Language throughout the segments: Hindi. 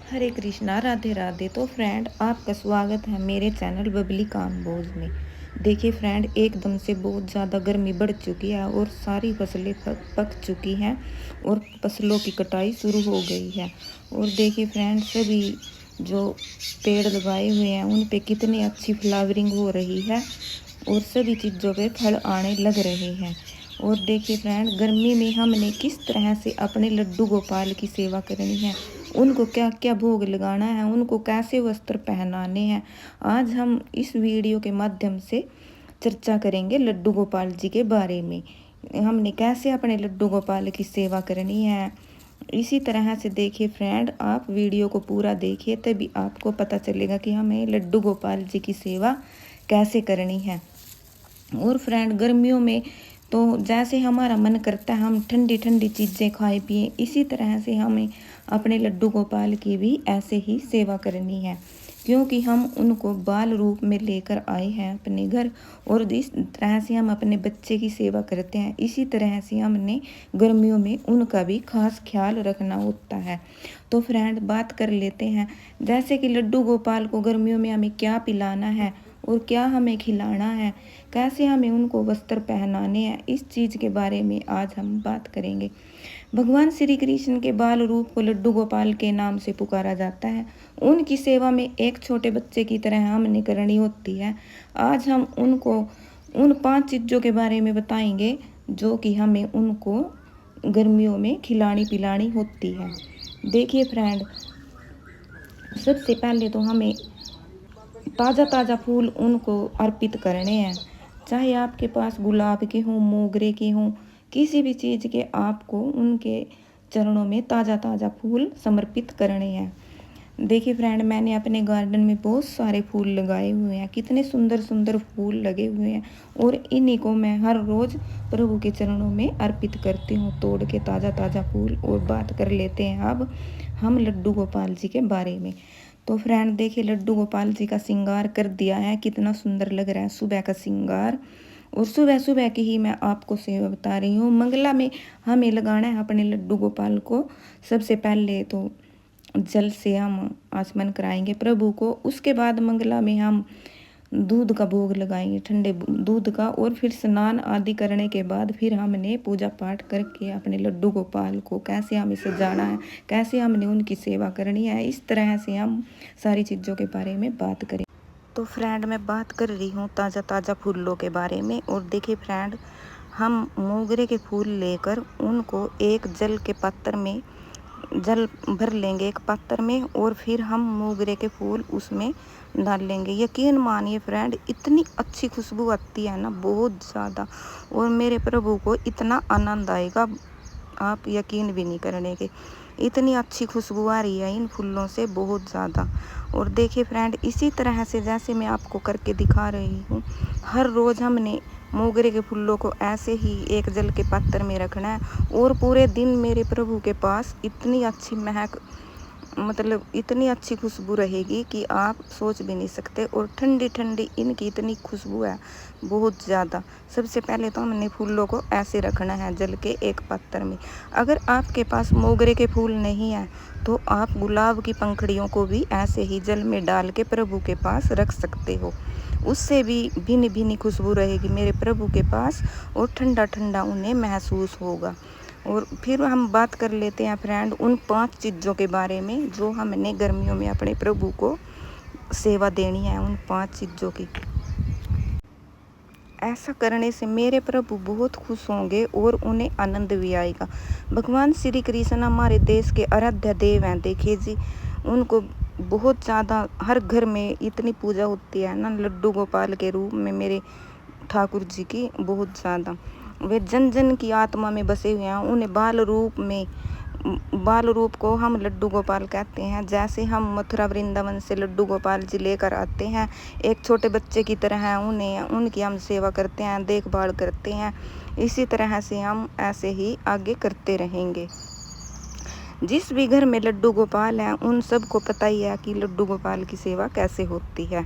हरे कृष्णा, राधे राधे। तो फ्रेंड, आपका स्वागत है मेरे चैनल बबली काम्बोज में। देखिए फ्रेंड, एकदम से बहुत ज़्यादा गर्मी बढ़ चुकी है और सारी फसलें पक चुकी हैं और फसलों की कटाई शुरू हो गई है। और देखिए फ्रेंड, सभी जो पेड़ लगाए हुए हैं उन पे कितनी अच्छी फ्लावरिंग हो रही है और सभी चीज़ों पे फल आने लग रहे हैं। और देखिए फ्रेंड, गर्मी में हमने किस तरह से अपने लड्डू गोपाल की सेवा करनी है, उनको क्या क्या भोग लगाना है, उनको कैसे वस्त्र पहनाने हैं, आज हम इस वीडियो के माध्यम से चर्चा करेंगे लड्डू गोपाल जी के बारे में। हमने कैसे अपने लड्डू गोपाल की सेवा करनी है। इसी तरह से देखिए फ्रेंड, आप वीडियो को पूरा देखिए, तभी आपको पता चलेगा कि हमें लड्डू गोपाल जी की सेवा कैसे करनी है। और फ्रेंड, गर्मियों में तो जैसे हमारा मन करता है हम ठंडी ठंडी चीज़ें खाए पिए, इसी तरह से हमें अपने लड्डू गोपाल की भी ऐसे ही सेवा करनी है, क्योंकि हम उनको बाल रूप में लेकर आए हैं अपने घर। और इस तरह से हम अपने बच्चे की सेवा करते हैं, इसी तरह से हमने गर्मियों में उनका भी खास ख्याल रखना होता है। तो फ्रेंड, बात कर लेते हैं, जैसे कि लड्डू गोपाल को गर्मियों में हमें क्या पिलाना है और क्या हमें खिलाना है, कैसे हमें उनको वस्त्र पहनाने हैं, इस चीज़ के बारे में आज हम बात करेंगे। भगवान श्री कृष्ण के बाल रूप को लड्डू गोपाल के नाम से पुकारा जाता है। उनकी सेवा में एक छोटे बच्चे की तरह हमने करनी होती है। आज हम उनको उन 5 चीज़ों के बारे में बताएंगे जो कि हमें उनको गर्मियों में खिलानी पिलानी होती है। देखिए फ्रेंड, सबसे पहले तो हमें ताज़ा ताज़ा फूल उनको अर्पित करने हैं। चाहे आपके पास गुलाब के हों, मोगरे के हों, किसी भी चीज़ के आपको उनके चरणों में ताज़ा ताज़ा फूल समर्पित करने हैं। देखिए फ्रेंड, मैंने अपने गार्डन में बहुत सारे फूल लगाए हुए हैं, कितने सुंदर सुंदर फूल लगे हुए हैं और इन्हीं को मैं हर रोज़ प्रभु के चरणों में अर्पित करती हूँ, तोड़ के ताज़ा ताज़ा फूल। और बात कर लेते हैं अब हम लड्डू गोपाल जी के बारे में। तो फ्रेंड देखिए, लड्डू गोपाल जी का श्रृंगार कर दिया है, कितना सुंदर लग रहा है सुबह का श्रृंगार। और सुबह सुबह की ही मैं आपको सेवा बता रही हूँ। मंगला में हमें लगाना है अपने लड्डू गोपाल को। सबसे पहले तो जल से हम आचमन कराएंगे प्रभु को, उसके बाद मंगला में हम दूध का भोग लगाएंगे, ठंडे दूध का। और फिर स्नान आदि करने के बाद फिर हमने पूजा पाठ करके अपने लड्डू गोपाल को कैसे हमें सजाना है, कैसे हमने उनकी सेवा करनी है, इस तरह से हम सारी चीज़ों के बारे में बात करें। तो फ्रेंड, मैं बात कर रही हूँ ताज़ा ताज़ा फूलों के बारे में। और देखिए फ्रेंड, हम मोगरे के फूल लेकर उनको एक जल के पात्र में जल भर लेंगे, एक पात्र में, और फिर हम मोगरे के फूल उसमें डाल लेंगे। यकीन मानिए फ्रेंड, इतनी अच्छी खुशबू आती है ना, बहुत ज़्यादा। और मेरे प्रभु को इतना आनंद आएगा, आप यकीन भी नहीं करने के, इतनी अच्छी खुशबू आ रही है इन फूलों से, बहुत ज़्यादा। और देखिए फ्रेंड, इसी तरह से जैसे मैं आपको करके दिखा रही हूँ, हर रोज़ हमने मोगरे के फूलों को ऐसे ही एक जल के पात्र में रखना है। और पूरे दिन मेरे प्रभु के पास इतनी अच्छी महक, मतलब इतनी अच्छी खुशबू रहेगी कि आप सोच भी नहीं सकते। और ठंडी ठंडी इनकी इतनी खुशबू है, बहुत ज़्यादा। सबसे पहले तो हमने फूलों को ऐसे रखना है जल के एक पात्र में। अगर आपके पास मोगरे के फूल नहीं है तो आप गुलाब की पंखड़ियों को भी ऐसे ही जल में डाल के प्रभु के पास रख सकते हो, उससे भी भिन्न भिन्न खुशबू रहेगी मेरे प्रभु के पास और ठंडा ठंडा उन्हें महसूस होगा। और फिर हम बात कर लेते हैं फ्रेंड उन 5 चीज़ों के बारे में जो हमने गर्मियों में अपने प्रभु को सेवा देनी है, उन 5 चीज़ों की। ऐसा करने से मेरे प्रभु बहुत खुश होंगे और उन्हें आनंद भी आएगा। भगवान श्री कृष्ण हमारे देश के आराध्य देव हैं। देखिए जी, उनको बहुत ज़्यादा हर घर में इतनी पूजा होती है ना लड्डू गोपाल के रूप में मेरे ठाकुर जी की, बहुत ज़्यादा। वे जन जन की आत्मा में बसे हुए हैं। उन्हें बाल रूप को हम लड्डू गोपाल कहते हैं। जैसे हम मथुरा वृंदावन से लड्डू गोपाल जी लेकर आते हैं, एक छोटे बच्चे की तरह उन्हें उनकी हम सेवा करते हैं, देखभाल करते हैं। इसी तरह से हम ऐसे ही आगे करते रहेंगे। जिस भी घर में लड्डू गोपाल हैं उन सबको पता ही है कि लड्डू गोपाल की सेवा कैसे होती है।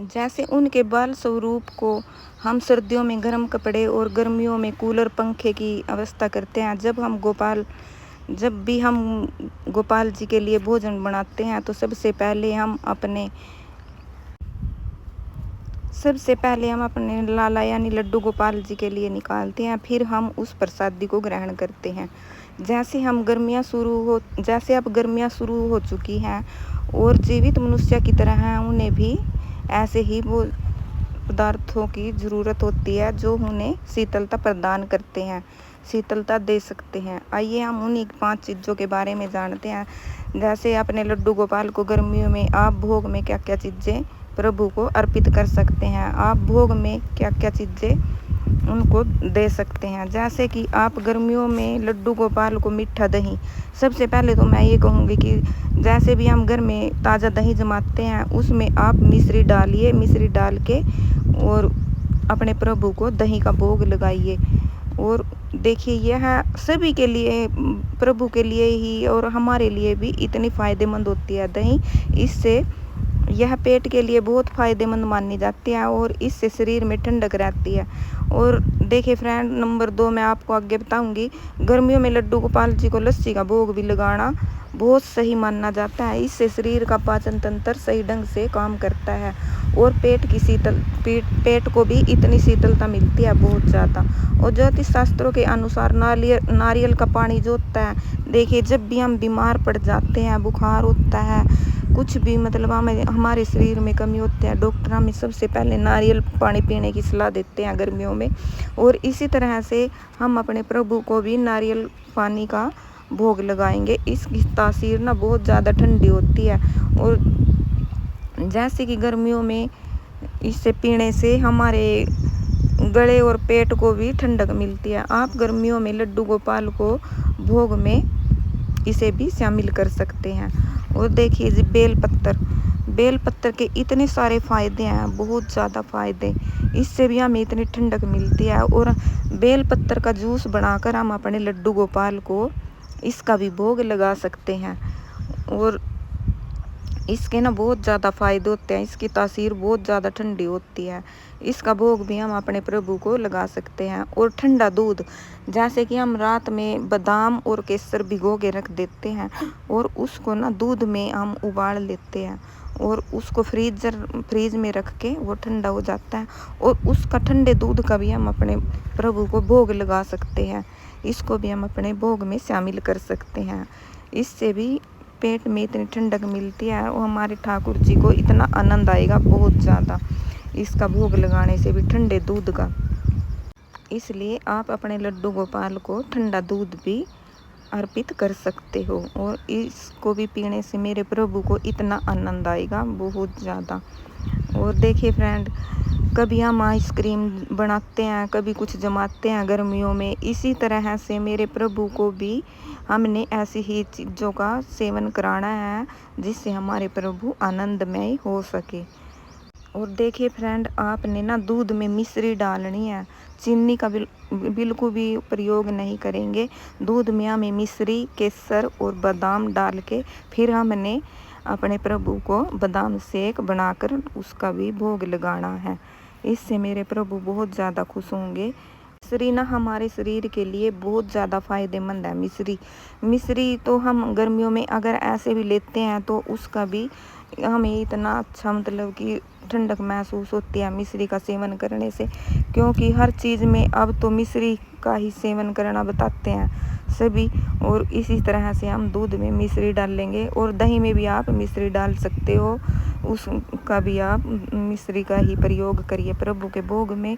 जैसे उनके बाल स्वरूप को हम सर्दियों में गर्म कपड़े और गर्मियों में कूलर पंखे की व्यवस्था करते हैं, जब हम गोपाल जब भी हम गोपाल जी के लिए भोजन बनाते हैं तो सबसे पहले हम अपने लाला यानी लड्डू गोपाल जी के लिए निकालते हैं, फिर हम उस प्रसादी को ग्रहण करते हैं। जैसे अब गर्मियाँ शुरू हो चुकी हैं और जीवित मनुष्य की तरह हैं, उन्हें भी ऐसे ही वो पदार्थों की ज़रूरत होती है जो उन्हें शीतलता प्रदान करते हैं, शीतलता दे सकते हैं। आइए हम उन्हीं 5 चीज़ों के बारे में जानते हैं। जैसे अपने लड्डू गोपाल को गर्मियों में आप भोग में क्या-क्या चीज़ें प्रभु को अर्पित कर सकते हैं, आप भोग में क्या-क्या चीज़ें उनको दे सकते हैं। जैसे कि आप गर्मियों में लड्डू गोपाल को मीठा दही, सबसे पहले तो मैं ये कहूँगी कि जैसे भी हम घर में ताज़ा दही जमाते हैं उसमें आप मिश्री डालिए, मिश्री डाल के और अपने प्रभु को दही का भोग लगाइए। और देखिए यह सभी के लिए, प्रभु के लिए ही और हमारे लिए भी इतनी फ़ायदेमंद होती है दही। इससे यह पेट के लिए बहुत फ़ायदेमंद मानी जाती है और इससे शरीर में ठंडक रहती है। और देखिए फ्रेंड, नंबर 2 मैं आपको आगे बताऊंगी। गर्मियों में लड्डू गोपाल जी को लस्सी का भोग भी लगाना बहुत सही माना जाता है। इससे शरीर का पाचन तंत्र सही ढंग से काम करता है और पेट को भी इतनी शीतलता मिलती है बहुत ज़्यादा। और ज्योतिष शास्त्रों के अनुसार नारियल का पानी जो होता है, देखिए जब भी हम बीमार पड़ जाते हैं, बुखार होता है, कुछ भी मतलब हमारे शरीर में कमी होती है, डॉक्टर हमें सबसे पहले नारियल पानी पीने की सलाह देते हैं गर्मियों में। और इसी तरह से हम अपने प्रभु को भी नारियल पानी का भोग लगाएंगे। इसकी तासीर ना बहुत ज़्यादा ठंडी होती है और जैसे कि गर्मियों में इसे पीने से हमारे गले और पेट को भी ठंडक मिलती है। आप गर्मियों में लड्डू गोपाल को भोग में इसे भी शामिल कर सकते हैं। और देखिए जी बेलपत्र के इतने सारे फ़ायदे हैं, बहुत ज़्यादा फ़ायदे। इससे भी हमें इतनी ठंडक मिलती है। और बेलपत्र का जूस बनाकर हम अपने लड्डू गोपाल को इसका भी भोग लगा सकते हैं। और इसके ना बहुत ज़्यादा फ़ायदे होते हैं, इसकी तासीर बहुत ज़्यादा ठंडी होती है। इसका भोग भी हम अपने प्रभु को लगा सकते हैं। और ठंडा दूध, जैसे कि हम रात में बादाम और केसर भिगो के रख देते हैं और उसको ना दूध में हम उबाल लेते हैं और उसको फ्रीज में रख के वो ठंडा हो जाता है और उसका ठंडे दूध का भी हम अपने प्रभु को भोग लगा सकते हैं। इसको भी हम अपने भोग में शामिल कर सकते हैं। इससे भी पेट में इतनी ठंडक मिलती है और हमारे ठाकुर जी को इतना आनंद आएगा बहुत ज़्यादा इसका भोग लगाने से भी, ठंडे दूध का। इसलिए आप अपने लड्डू गोपाल को ठंडा दूध भी अर्पित कर सकते हो और इसको भी पीने से मेरे प्रभु को इतना आनंद आएगा बहुत ज़्यादा। और देखिए फ्रेंड, कभी हम आइसक्रीम बनाते हैं, कभी कुछ जमाते हैं गर्मियों में। इसी तरह से मेरे प्रभु को भी हमने ऐसी ही चीज़ों का सेवन कराना है जिससे हमारे प्रभु आनंदमय हो सके। और देखिए फ्रेंड, आपने ना दूध में मिश्री डालनी है, चीनी का बिल्कुल भी प्रयोग नहीं करेंगे। दूध में हमें मिश्री, केसर और बादाम डाल के फिर हमने अपने प्रभु को बादाम शेक बनाकर उसका भी भोग लगाना है। इससे मेरे प्रभु बहुत ज़्यादा खुश होंगे। मिश्री ना हमारे शरीर के लिए बहुत ज़्यादा फ़ायदेमंद है। मिश्री तो हम गर्मियों में अगर ऐसे भी लेते हैं तो उसका भी हमें इतना अच्छा मतलब कि ठंडक महसूस होती है मिश्री का सेवन करने से, क्योंकि हर चीज़ में अब तो मिश्री का ही सेवन करना बताते हैं सभी। और इसी तरह से हम दूध में मिश्री डालेंगे और दही में भी आप मिश्री डाल सकते हो, उसका भी आप मिश्री का ही प्रयोग करिए प्रभु के भोग में।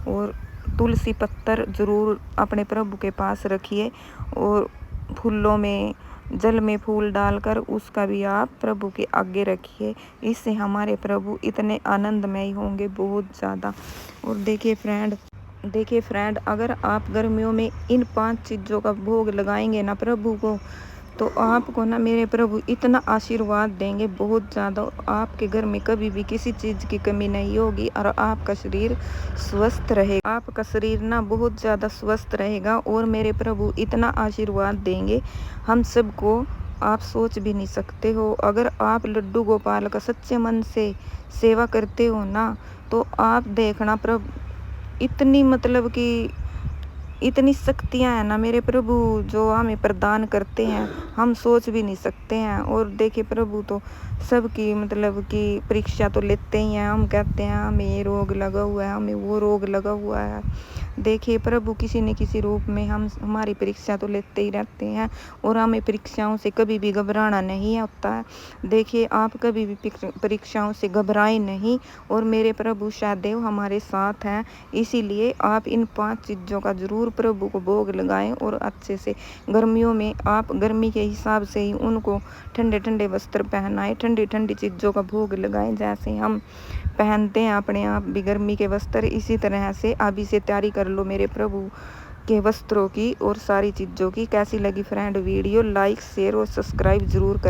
और तुलसी पत्तर ज़रूर अपने प्रभु के पास रखिए और फूलों में, जल में फूल डालकर उसका भी आप प्रभु के आगे रखिए। इससे हमारे प्रभु इतने आनंदमय होंगे बहुत ज़्यादा। और देखिए फ्रेंड, अगर आप गर्मियों में इन 5 चीज़ों का भोग लगाएंगे ना प्रभु को, तो आपको ना मेरे प्रभु इतना आशीर्वाद देंगे बहुत ज़्यादा। आपके घर में कभी भी किसी चीज़ की कमी नहीं होगी और आपका शरीर स्वस्थ रहेगा। आपका शरीर ना बहुत ज़्यादा स्वस्थ रहेगा और मेरे प्रभु इतना आशीर्वाद देंगे हम सबको, आप सोच भी नहीं सकते हो। अगर आप लड्डू गोपाल का सच्चे मन से सेवा करते हो ना, तो आप देखना प्रभु इतनी मतलब कि इतनी शक्तियाँ हैं ना मेरे प्रभु जो हमें प्रदान करते हैं, हम सोच भी नहीं सकते हैं। और देखिए प्रभु तो सबकी मतलब कि परीक्षा तो लेते ही हैं। हम कहते हैं हमें ये रोग लगा हुआ है, हमें वो रोग लगा हुआ है। देखिए प्रभु किसी न किसी रूप में हम हमारी परीक्षा तो लेते ही रहते हैं और हमें परीक्षाओं से कभी भी घबराना नहीं होता है। देखिए आप कभी भी परीक्षाओं से घबराएं नहीं और मेरे प्रभु सदैव हमारे साथ हैं। इसीलिए आप इन 5 चीज़ों का ज़रूर प्रभु को भोग लगाएं और अच्छे से गर्मियों में आप गर्मी के हिसाब से ही उनको ठंडे ठंडे वस्त्र पहनाएं, ठंडी ठंडी चीज़ों का भोग लगाएं। जैसे हम पहनते हैं अपने आप भी गर्मी के वस्त्र, इसी तरह से अभी से तैयारी कर लो मेरे प्रभु के वस्त्रों की और सारी चीज़ों की। कैसी लगी फ्रेंड वीडियो? लाइक शेयर और सब्सक्राइब ज़रूर कर।